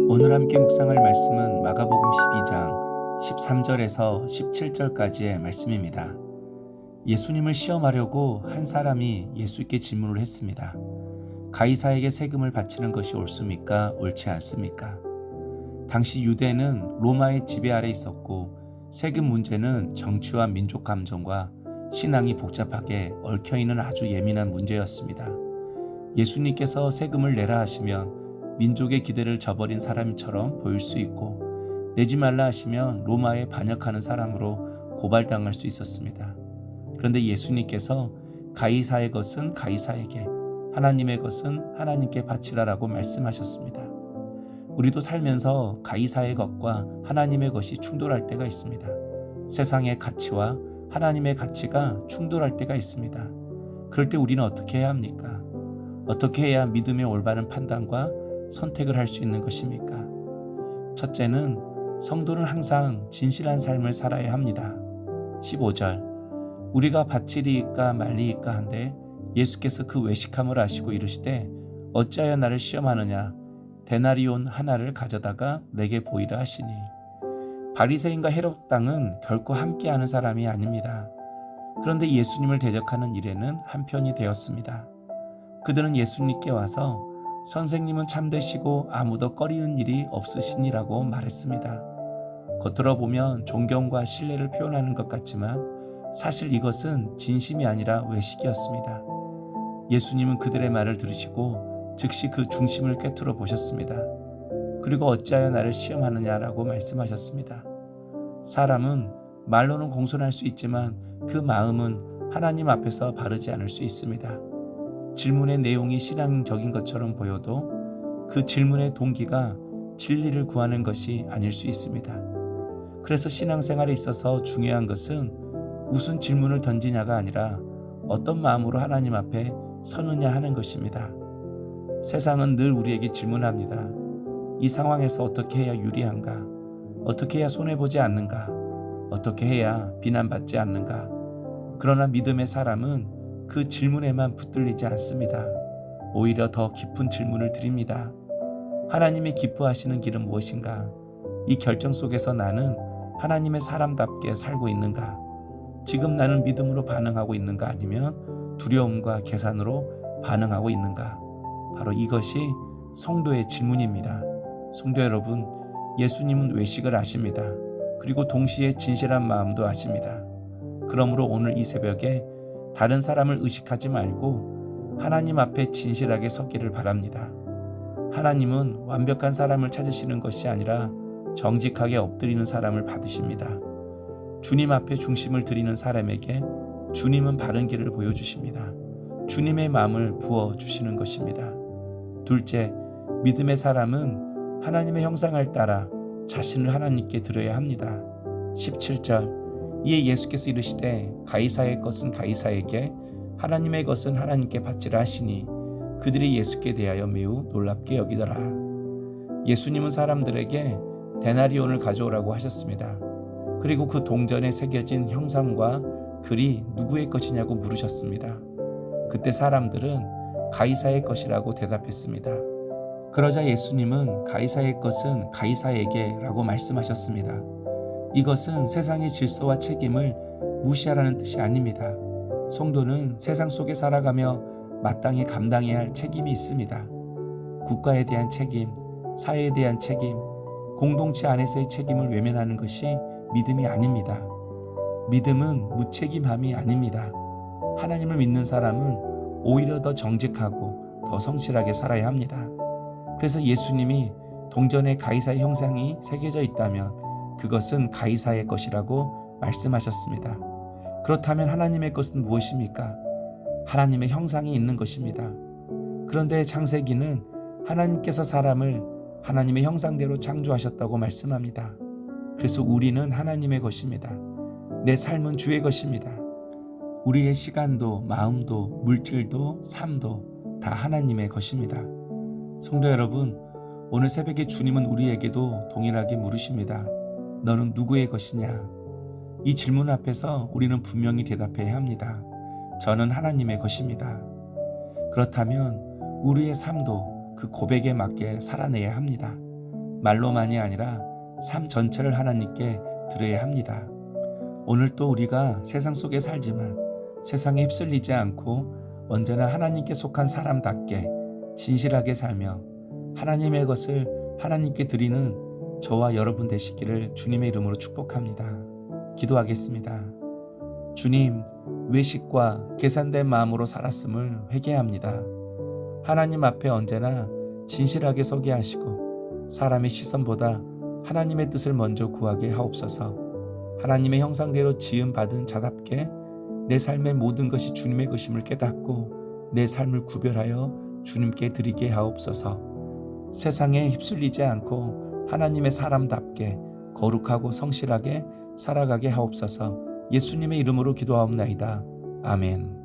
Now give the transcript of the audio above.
오늘 함께 묵상할 말씀은 마가복음 12장 13절에서 17절까지의 말씀입니다. 예수님을 시험하려고 한 사람이 예수께 질문을 했습니다. 가이사에게 세금을 바치는 것이 옳습니까? 옳지 않습니까? 당시 유대는 로마의 지배 아래 있었고 세금 문제는 정치와 민족 감정과 신앙이 복잡하게 얽혀있는 아주 예민한 문제였습니다. 예수님께서 세금을 내라 하시면 민족의 기대를 저버린 사람처럼 보일 수 있고 내지 말라 하시면 로마에 반역하는 사람으로 고발당할 수 있었습니다. 그런데 예수님께서 가이사의 것은 가이사에게, 하나님의 것은 하나님께 바치라라고 말씀하셨습니다. 우리도 살면서 가이사의 것과 하나님의 것이 충돌할 때가 있습니다. 세상의 가치와 하나님의 가치가 충돌할 때가 있습니다. 그럴 때 우리는 어떻게 해야 합니까? 어떻게 해야 믿음의 올바른 판단과 선택을 할 수 있는 것입니까? 첫째는 성도는 항상 진실한 삶을 살아야 합니다. 15절 우리가 바치리이까 말리이까 한데 예수께서 그 외식함을 아시고 이르시되 어찌하여 나를 시험하느냐 데나리온 하나를 가져다가 내게 보이라 하시니 바리새인과 헤롯 당은 결코 함께하는 사람이 아닙니다. 그런데 예수님을 대적하는 일에는 한편이 되었습니다. 그들은 예수님께 와서 선생님은 참되시고 아무도 꺼리는 일이 없으시니라고 말했습니다. 겉으로 보면 존경과 신뢰를 표현하는 것 같지만 사실 이것은 진심이 아니라 외식이었습니다. 예수님은 그들의 말을 들으시고 즉시 그 중심을 꿰뚫어 보셨습니다. 그리고 어찌하여 나를 시험하느냐라고 말씀하셨습니다. 사람은 말로는 공손할 수 있지만 그 마음은 하나님 앞에서 바르지 않을 수 있습니다. 질문의 내용이 신앙적인 것처럼 보여도 그 질문의 동기가 진리를 구하는 것이 아닐 수 있습니다. 그래서 신앙생활에 있어서 중요한 것은 무슨 질문을 던지냐가 아니라 어떤 마음으로 하나님 앞에 서느냐 하는 것입니다. 세상은 늘 우리에게 질문합니다. 이 상황에서 어떻게 해야 유리한가? 어떻게 해야 손해보지 않는가? 어떻게 해야 비난받지 않는가? 그러나 믿음의 사람은 그 질문에만 붙들리지 않습니다. 오히려 더 깊은 질문을 드립니다. 하나님이 기뻐하시는 길은 무엇인가? 이 결정 속에서 나는 하나님의 사람답게 살고 있는가? 지금 나는 믿음으로 반응하고 있는가? 아니면 두려움과 계산으로 반응하고 있는가? 바로 이것이 성도의 질문입니다. 성도 여러분, 예수님은 외식을 아십니다. 그리고 동시에 진실한 마음도 아십니다. 그러므로 오늘 이 새벽에 다른 사람을 의식하지 말고 하나님 앞에 진실하게 서기를 바랍니다. 하나님은 완벽한 사람을 찾으시는 것이 아니라 정직하게 엎드리는 사람을 받으십니다. 주님 앞에 중심을 드리는 사람에게 주님은 바른 길을 보여주십니다. 주님의 마음을 부어주시는 것입니다. 둘째, 믿음의 사람은 하나님의 형상을 따라 자신을 하나님께 드려야 합니다. 17절 이에 예수께서 이르시되 가이사의 것은 가이사에게 하나님의 것은 하나님께 바치라 하시니 그들이 예수께 대하여 매우 놀랍게 여기더라. 예수님은 사람들에게 데나리온을 가져오라고 하셨습니다. 그리고 그 동전에 새겨진 형상과 글이 누구의 것이냐고 물으셨습니다. 그때 사람들은 가이사의 것이라고 대답했습니다. 그러자 예수님은 가이사의 것은 가이사에게 라고 말씀하셨습니다. 이것은 세상의 질서와 책임을 무시하라는 뜻이 아닙니다. 성도는 세상 속에 살아가며 마땅히 감당해야 할 책임이 있습니다. 국가에 대한 책임, 사회에 대한 책임, 공동체 안에서의 책임을 외면하는 것이 믿음이 아닙니다. 믿음은 무책임함이 아닙니다. 하나님을 믿는 사람은 오히려 더 정직하고 더 성실하게 살아야 합니다. 그래서 예수님이 동전에 가이사의 형상이 새겨져 있다면 그것은 가이사의 것이라고 말씀하셨습니다. 그렇다면 하나님의 것은 무엇입니까? 하나님의 형상이 있는 것입니다. 그런데 창세기는 하나님께서 사람을 하나님의 형상대로 창조하셨다고 말씀합니다. 그래서 우리는 하나님의 것입니다. 내 삶은 주의 것입니다. 우리의 시간도 마음도 물질도 삶도 다 하나님의 것입니다. 성도 여러분, 오늘 새벽에 주님은 우리에게도 동일하게 물으십니다. 너는 누구의 것이냐? 이 질문 앞에서 우리는 분명히 대답해야 합니다. 저는 하나님의 것입니다. 그렇다면 우리의 삶도 그 고백에 맞게 살아내야 합니다. 말로만이 아니라 삶 전체를 하나님께 드려야 합니다. 오늘 또 우리가 세상 속에 살지만 세상에 휩쓸리지 않고 언제나 하나님께 속한 사람답게 진실하게 살며 하나님의 것을 하나님께 드리는 저와 여러분 되시기를 주님의 이름으로 축복합니다. 기도하겠습니다. 주님, 외식과 계산된 마음으로 살았음을 회개합니다. 하나님 앞에 언제나 진실하게 서게 하시고 사람의 시선보다 하나님의 뜻을 먼저 구하게 하옵소서. 하나님의 형상대로 지음받은 자답게 내 삶의 모든 것이 주님의 것임을 깨닫고 내 삶을 구별하여 주님께 드리게 하옵소서. 세상에 휩쓸리지 않고 하나님의 사람답게 거룩하고 성실하게 살아가게 하옵소서. 예수님의 이름으로 기도하옵나이다. 아멘.